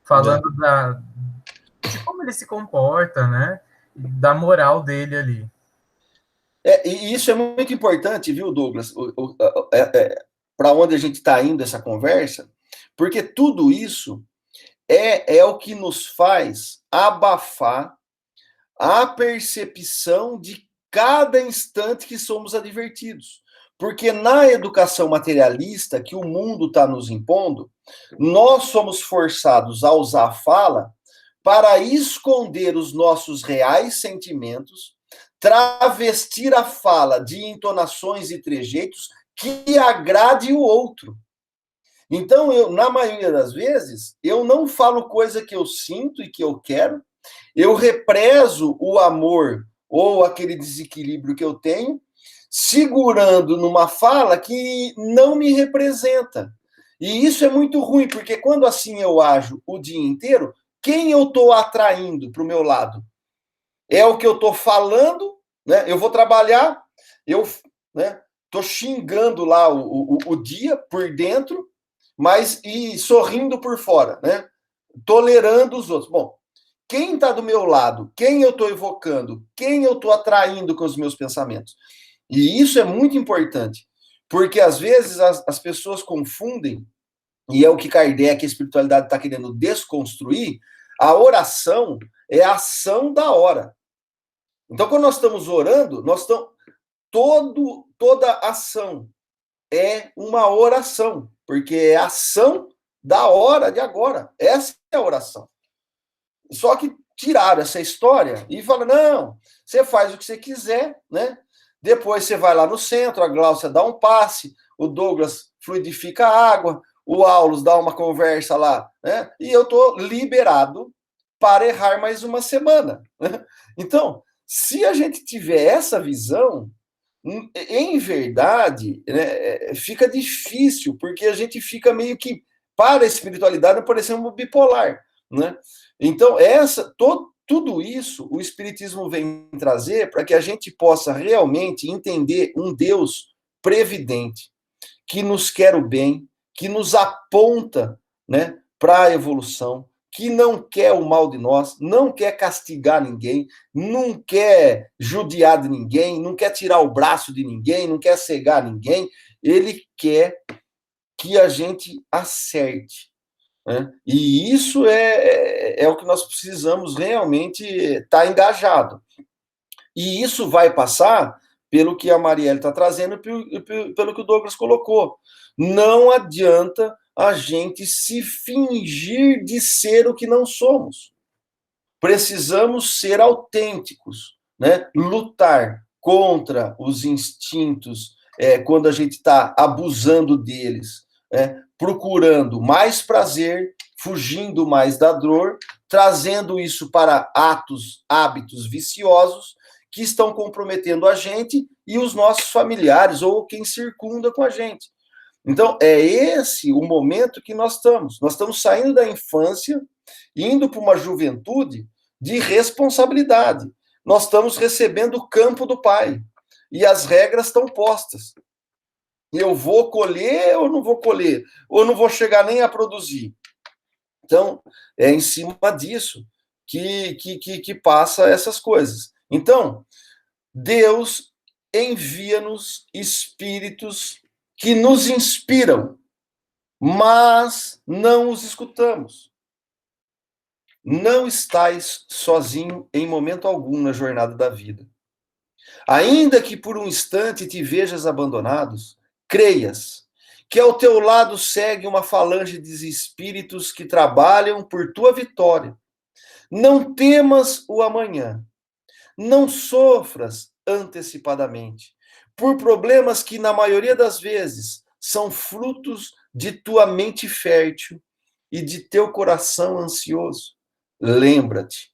Falando de como ele se comporta, né? Da moral dele ali. E isso é muito importante, viu, Douglas? Para onde a gente está indo essa conversa, porque tudo isso é o que nos faz abafar a percepção de cada instante que somos advertidos. Porque na educação materialista que o mundo está nos impondo, nós somos forçados a usar a fala para esconder os nossos reais sentimentos, travestir a fala de entonações e trejeitos que agrade o outro. Então, na maioria das vezes, eu não falo coisa que eu sinto e que eu quero, eu represo o amor ou aquele desequilíbrio que eu tenho, segurando numa fala que não me representa. E isso é muito ruim, porque quando assim eu ajo o dia inteiro, quem eu estou atraindo para o meu lado? É o que eu estou falando, né? Eu vou trabalhar, eu estou xingando lá o dia por dentro, mas e sorrindo por fora, né? Tolerando os outros. Bom, quem está do meu lado, quem eu estou evocando, quem eu estou atraindo com os meus pensamentos. E isso é muito importante, porque às vezes as pessoas confundem, e é o que Kardec, a espiritualidade, está querendo desconstruir, a oração é a ação da hora. Então, quando nós estamos orando, nós estamos. Toda ação é uma oração, porque é a ação da hora de agora. Essa é a oração. Só que tiraram essa história e falaram, não, você faz o que você quiser, né? Depois você vai lá no centro, a Gláucia dá um passe, o Douglas fluidifica a água, o Aulus dá uma conversa lá, né? E eu estou liberado para errar mais uma semana. Né? Então, se a gente tiver essa visão, em verdade, né, fica difícil, porque a gente fica meio que, para a espiritualidade, parecendo bipolar. Né? Então, tudo isso o Espiritismo vem trazer para que a gente possa realmente entender um Deus previdente, que nos quer o bem, que nos aponta, né, para a evolução, que não quer o mal de nós, não quer castigar ninguém, não quer judiar de ninguém, não quer tirar o braço de ninguém, não quer cegar ninguém. Ele quer que a gente acerte, né? E isso é o que nós precisamos realmente estar engajado. E isso vai passar pelo que a Marielle está trazendo e pelo que o Douglas colocou. Não adianta a gente se fingir de ser o que não somos. Precisamos ser autênticos, né? Lutar contra os instintos, quando a gente está abusando deles, procurando mais prazer, fugindo mais da dor, trazendo isso para hábitos viciosos que estão comprometendo a gente e os nossos familiares ou quem circunda com a gente. Então, é esse o momento que nós estamos. Nós estamos saindo da infância, indo para uma juventude de responsabilidade. Nós estamos recebendo o campo do Pai. E as regras estão postas. Eu vou colher ou não vou colher? Ou não vou chegar nem a produzir? Então, é em cima disso que passa essas coisas. Então, Deus envia-nos espíritos que nos inspiram, mas não os escutamos. Não estais sozinho em momento algum na jornada da vida. Ainda que por um instante te vejas abandonados, creias que ao teu lado segue uma falange de espíritos que trabalham por tua vitória. Não temas o amanhã. Não sofras antecipadamente por problemas que, na maioria das vezes, são frutos de tua mente fértil e de teu coração ansioso. Lembra-te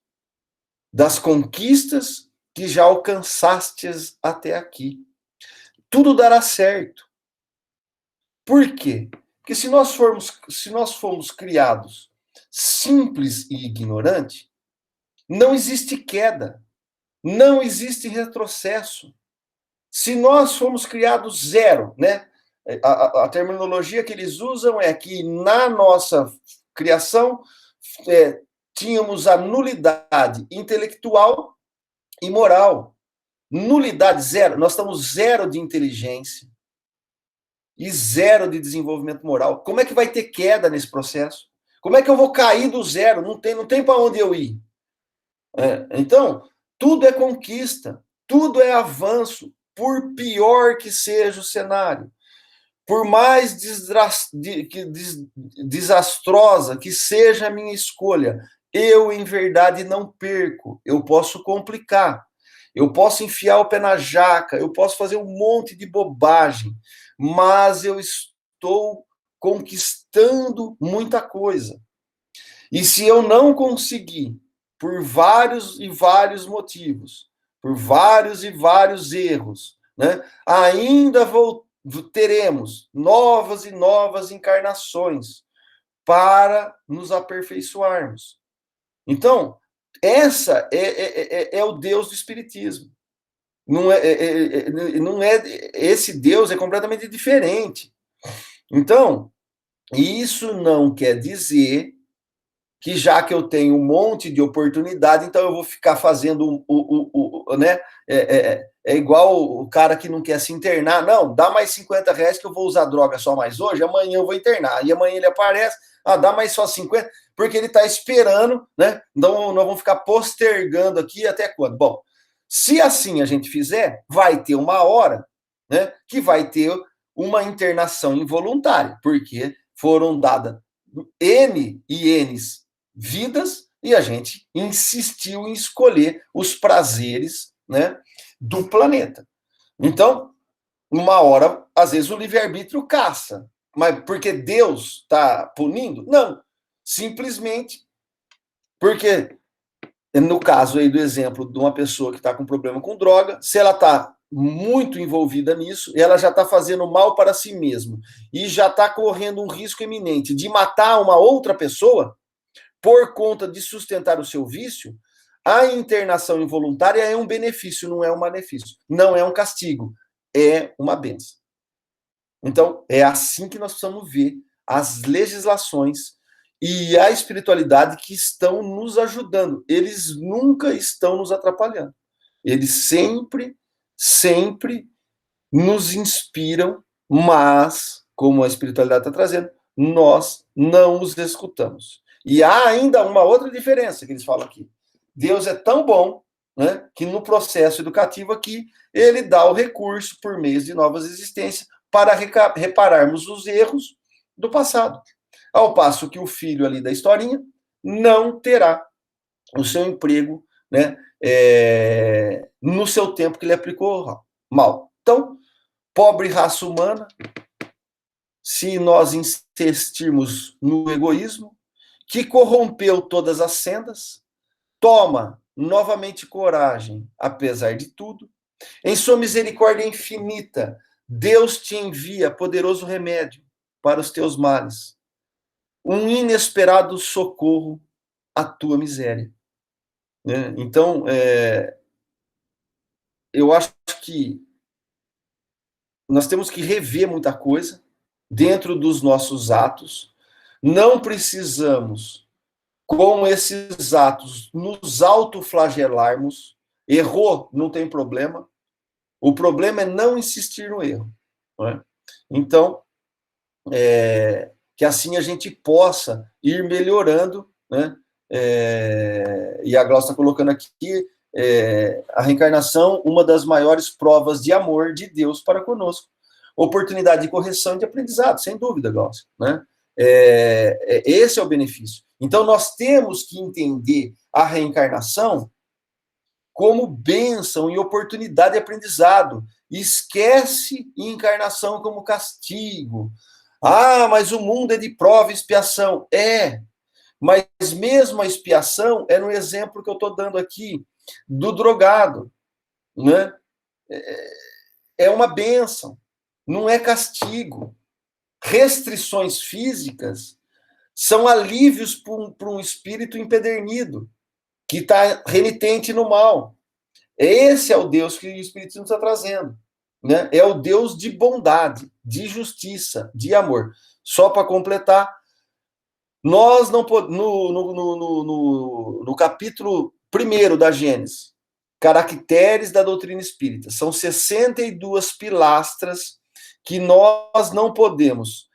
das conquistas que já alcançastes até aqui. Tudo dará certo. Por quê? Porque se nós fomos criados simples e ignorante, não existe queda, não existe retrocesso. Se nós fomos criados zero, né? A terminologia que eles usam é que na nossa criação tínhamos a nulidade intelectual e moral. Nulidade zero. Nós estamos zero de inteligência e zero de desenvolvimento moral. Como é que vai ter queda nesse processo? Como é que eu vou cair do zero? Não tem para onde eu ir. Então, tudo é conquista, tudo é avanço, por pior que seja o cenário. Por mais desastrosa que seja a minha escolha, eu, em verdade, não perco. Eu posso complicar, eu posso enfiar o pé na jaca, eu posso fazer um monte de bobagem, mas eu estou conquistando muita coisa. E se eu não conseguir, por vários e vários motivos, por vários e vários erros, né, ainda teremos novas e novas encarnações para nos aperfeiçoarmos. Então, essa é o Deus do Espiritismo. Não é esse Deus é completamente diferente. Então, isso não quer dizer que já que eu tenho um monte de oportunidade, então eu vou ficar fazendo né? É igual o cara que não quer se internar. Não, dá mais R$50 que eu vou usar droga só mais hoje, amanhã eu vou internar. E amanhã ele aparece, dá mais só 50, porque ele está esperando, né? Então nós vamos ficar postergando aqui até quando? Bom, se assim a gente fizer, vai ter uma hora, né, que vai ter uma internação involuntária, porque foram dadas N e N's vidas e a gente insistiu em escolher os prazeres, né, do planeta. Então, uma hora, às vezes, o livre-arbítrio caça. Mas porque Deus está punindo? Não. Simplesmente porque, no caso aí do exemplo de uma pessoa que está com problema com droga, se ela está muito envolvida nisso, ela já está fazendo mal para si mesma e já está correndo um risco iminente de matar uma outra pessoa por conta de sustentar o seu vício, a internação involuntária é um benefício, não é um malefício. Não é um castigo, é uma bênção. Então, é assim que nós precisamos ver as legislações e a espiritualidade que estão nos ajudando. Eles nunca estão nos atrapalhando. Eles sempre nos inspiram, mas como a espiritualidade está trazendo, nós não os escutamos. E há ainda uma outra diferença que eles falam aqui. Deus é tão bom, né, que no processo educativo aqui, ele dá o recurso por meio de novas existências para repararmos os erros do passado. Ao passo que o filho ali da historinha não terá o seu emprego, né, no seu tempo que ele aplicou mal. Então, pobre raça humana, se nós insistirmos no egoísmo, que corrompeu todas as sendas, toma novamente coragem, apesar de tudo. Em sua misericórdia infinita, Deus te envia poderoso remédio para os teus males, um inesperado socorro à tua miséria. Né? Então, eu acho que nós temos que rever muita coisa dentro dos nossos atos. Não precisamos, com esses atos, nos autoflagelarmos. Errou, não tem problema. O problema é não insistir no erro. Não é? Então, que assim a gente possa ir melhorando, né? E a Glaucia está colocando aqui a reencarnação, uma das maiores provas de amor de Deus para conosco. Oportunidade de correção e de aprendizado, sem dúvida, Glaucia. Né? Esse é o benefício. Então, nós temos que entender a reencarnação como bênção e oportunidade de aprendizado. Esquece encarnação como castigo. Ah, mas o mundo é de prova e expiação. Mas mesmo a expiação é no exemplo que eu estou dando aqui do drogado. Né? É uma bênção, não é castigo. Restrições físicas são alívios para um espírito empedernido, que está renitente no mal. Esse é o Deus que o Espiritismo está trazendo. Né? É o Deus de bondade, de justiça, de amor. Só para completar, nós não podemos, no capítulo 1 da Gênesis, Caracteres da Doutrina Espírita, são 62 pilastras que nós não podemos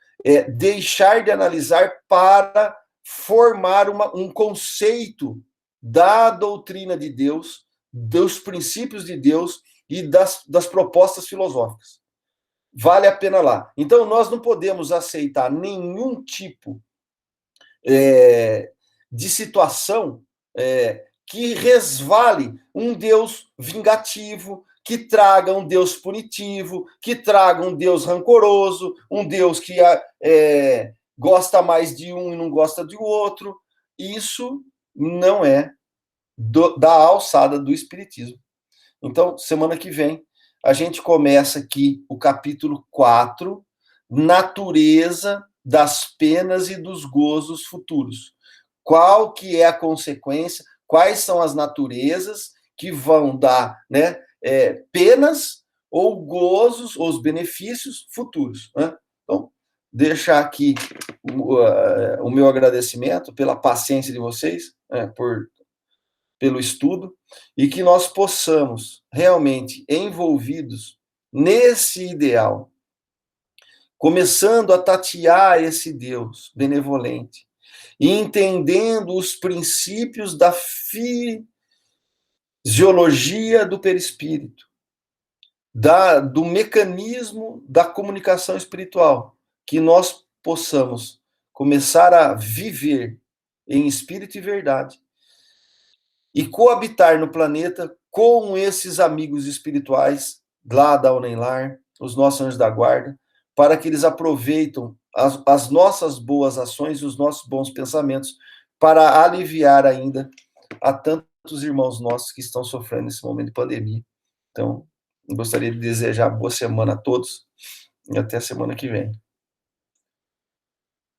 deixar de analisar para formar um conceito da doutrina de Deus, dos princípios de Deus e das propostas filosóficas. Vale a pena lá. Então, nós não podemos aceitar nenhum tipo de situação que resvale um Deus vingativo, que traga um Deus punitivo, que traga um Deus rancoroso, um Deus que gosta mais de um e não gosta do outro. Isso não é da alçada do Espiritismo. Então, semana que vem, a gente começa aqui o capítulo 4, Natureza das penas e dos gozos futuros. Qual que é a consequência? Quais são as naturezas que vão dar, né, penas ou gozos, ou os benefícios futuros. Né? Então, deixar aqui o meu agradecimento pela paciência de vocês, pelo estudo, e que nós possamos, realmente, envolvidos nesse ideal, começando a tatear esse Deus benevolente, e entendendo os princípios da fisiologia do perispírito, do mecanismo da comunicação espiritual, que nós possamos começar a viver em espírito e verdade, e coabitar no planeta com esses amigos espirituais lá da Unenlar, os nossos anjos da guarda, para que eles aproveitem as nossas boas ações e os nossos bons pensamentos para aliviar ainda a tantos irmãos nossos que estão sofrendo nesse momento de pandemia. Então, eu gostaria de desejar boa semana a todos e até a semana que vem.